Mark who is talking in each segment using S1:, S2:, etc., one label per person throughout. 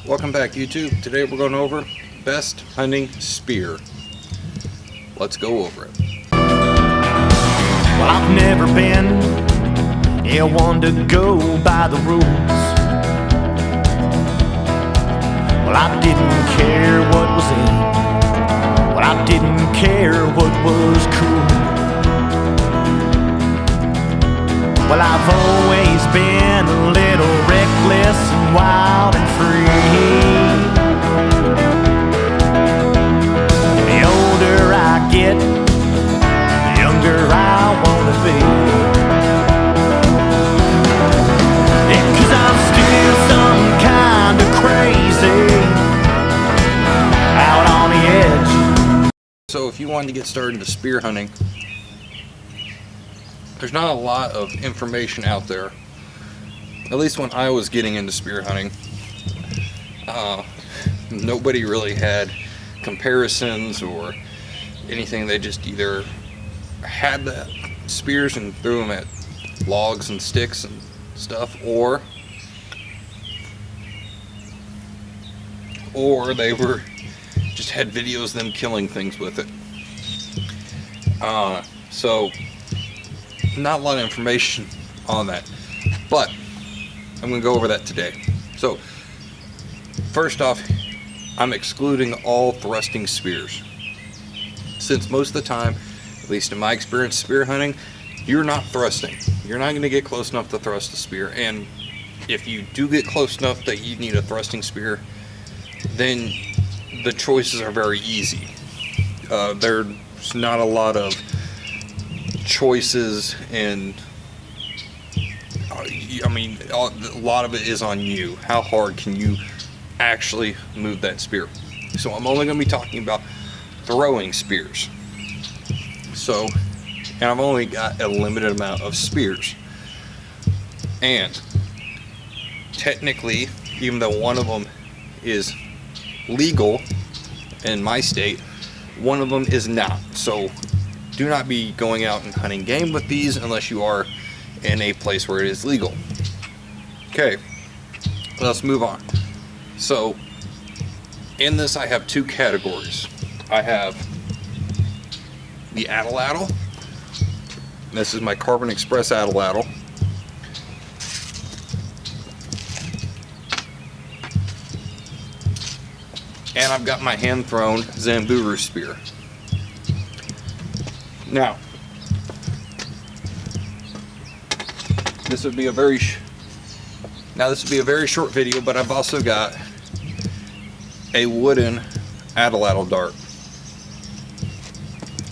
S1: Welcome back, YouTube. Today we're going over best hunting spear. Let's go over it.
S2: Well, I've never been one to go by the rules. Well, I didn't care what was in. Well, I didn't care what was cool. Well, I've always been a little reckless and wild and free. The older I get, the younger I wanna be. Yeah, 'cause I'm still some kind of crazy, out on the edge.
S1: So if you wanted to get started into spear hunting, there's not a lot of information out there. At least when I was getting into spear hunting, nobody really had comparisons or anything. They just either had the spears and threw them at logs and sticks and stuff, or they were just had videos of them killing things with it. So not a lot of information on that, but I'm going to go over that today. So first off, I'm excluding all thrusting spears, since most of the time, at least in my experience spear hunting, you're not thrusting. You're not going to get close enough to thrust a spear, and if you do get close enough that you need a thrusting spear, then the choices are very easy. There's not a lot of choices, and I mean, a lot of it is on you. How hard can you actually move that spear? So I'm only going to be talking about throwing spears. So, and I've only got a limited amount of spears, and technically, even though one of them is legal in my state, one of them is not. So do not be going out and hunting game with these unless you are in a place where it is legal. Okay, let's move on. So in this, I have two categories. I have the Atlatl. This is my Carbon Express Atlatl. And I've got my hand-thrown Zamburu spear. Now, this would be a very short video, but I've also got a wooden Atlatl dart.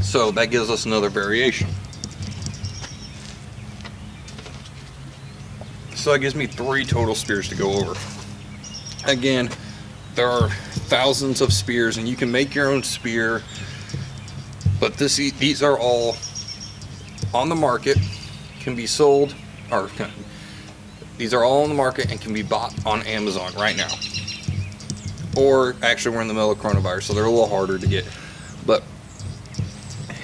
S1: So that gives us another variation. So that gives me 3 total spears to go over. Again, there are thousands of spears, and you can make your own spear, but these are all on the market, can be sold, or these are all on the market and can be bought on Amazon right now. Or actually, we're in the middle of coronavirus, so they're a little harder to get, but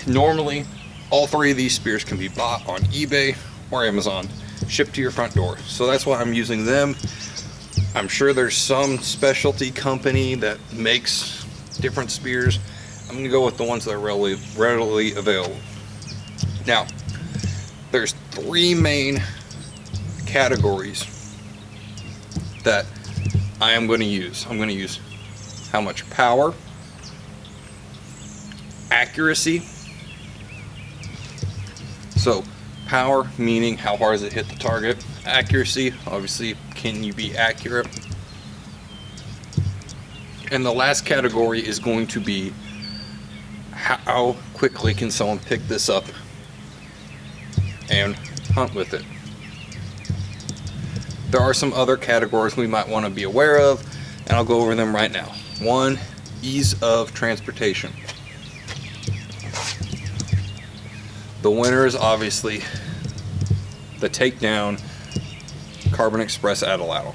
S1: normally all 3 of these spears can be bought on eBay or Amazon, shipped to your front door. So that's why I'm using them. I'm sure there's some specialty company that makes different spears. I'm going to go with the ones that are readily available. Now, there's 3 main categories that I am going to use. I'm going to use how much power, accuracy. So power meaning how hard does it hit the target. Accuracy, obviously, can you be accurate? And the last category is going to be how quickly can someone pick this up and hunt with it. There are some other categories we might want to be aware of, and I'll go over them right now. 1, ease of transportation. The winner is obviously the Takedown Carbon Express Atlatl.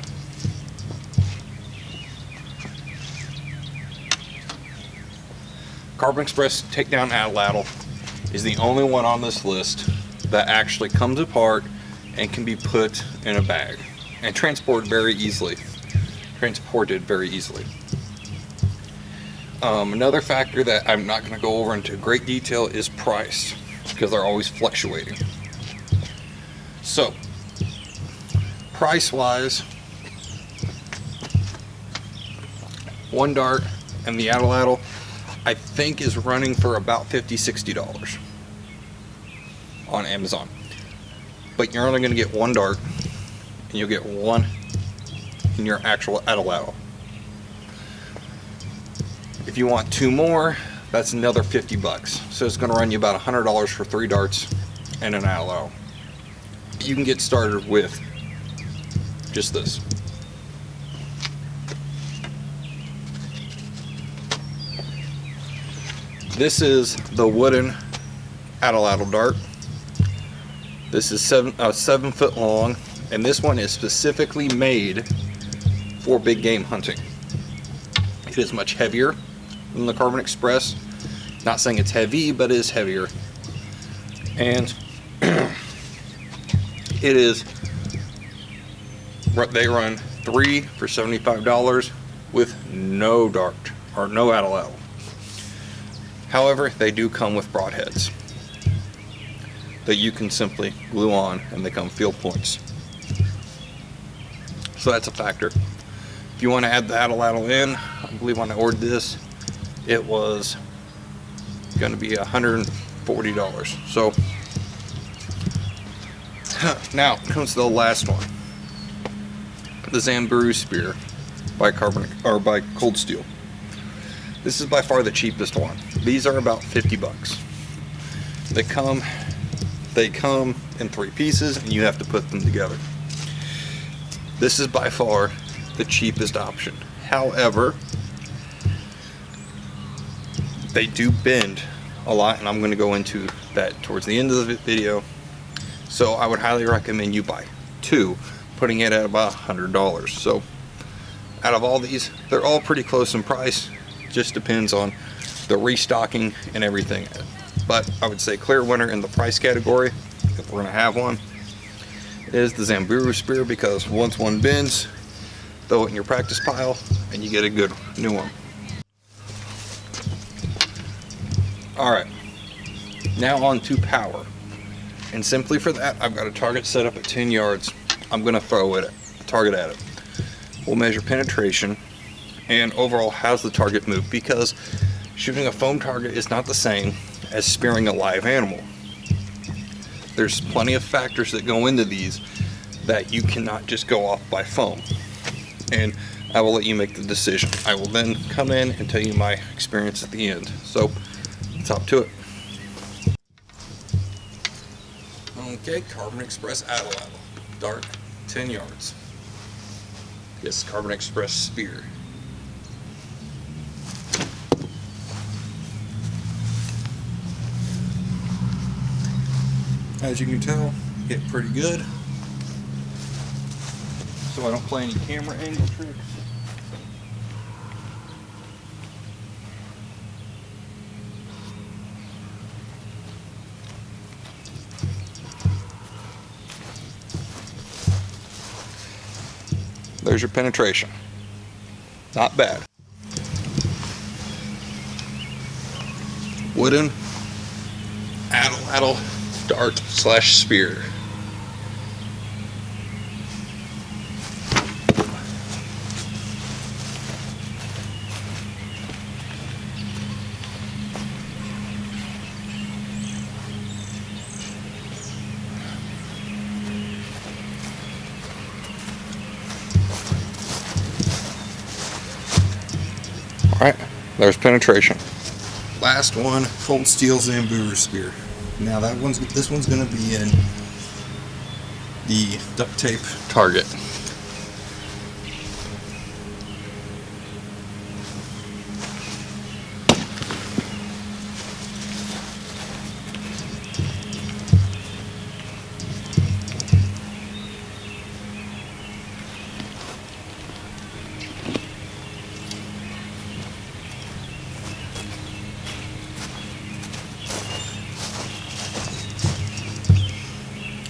S1: Carbon Express Takedown Atlatl is the only one on this list that actually comes apart and can be put in a bag and transported very easily. transported very easily. Another factor that I'm not going to go over into great detail is price, because they're always fluctuating. So, price-wise, one dart and the Atlatl, I think, is running for about $50–$60 on Amazon. But you're only going to get one dart, and you'll get one in your actual Atlatl. If you want two more, that's another $50. So it's going to run you about $100 for 3 darts and an Atlatl. You can get started with just this. This is the wooden Atlatl dart. This is 7 foot long, and this one is specifically made for big game hunting. It is much heavier than the Carbon Express. Not saying it's heavy, but it is heavier. And it is, they run 3 for $75 with no dart or no Atlatl. However, they do come with broadheads that you can simply glue on, and they come field points. So that's a factor. If you want to add the Atlatl in, I believe when I ordered this, it was going to be $140. So now comes the last one, the Zamburu Spear by Cold Steel. This is by far the cheapest one. These are about $50. They come in 3 pieces, and you have to put them together. This is by far the cheapest option. However, they do bend a lot, and I'm going to go into that towards the end of the video. So I would highly recommend you buy 2, putting it at about $100. So out of all these, they're all pretty close in price. Just depends on the restocking and everything. But I would say clear winner in the price category, if we're going to have one, is the Zamburu Spear, because once one bends, throw it in your practice pile and you get a good new one. Alright, now on to power. And simply for that, I've got a target set up at 10 yards. I'm going to throw it, target at it. We'll measure penetration and overall how's the target move, because shooting a foam target is not the same as spearing a live animal. There's plenty of factors that go into these that you cannot just go off by foam. And I will let you make the decision. I will then come in and tell you my experience at the end. So let's hop to it. Okay, Carbon Express Atlatl dart, 10 yards. Yes, Carbon Express Spear. As you can tell, hit pretty good. So I don't play any camera angle tricks. There's your penetration. Not bad. Wooden Atlatl dart / spear. Alright, there's penetration. Last one, Cold Steel Zamburu Spear. Now this one's going to be in the duct tape target.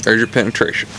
S1: There's your penetration.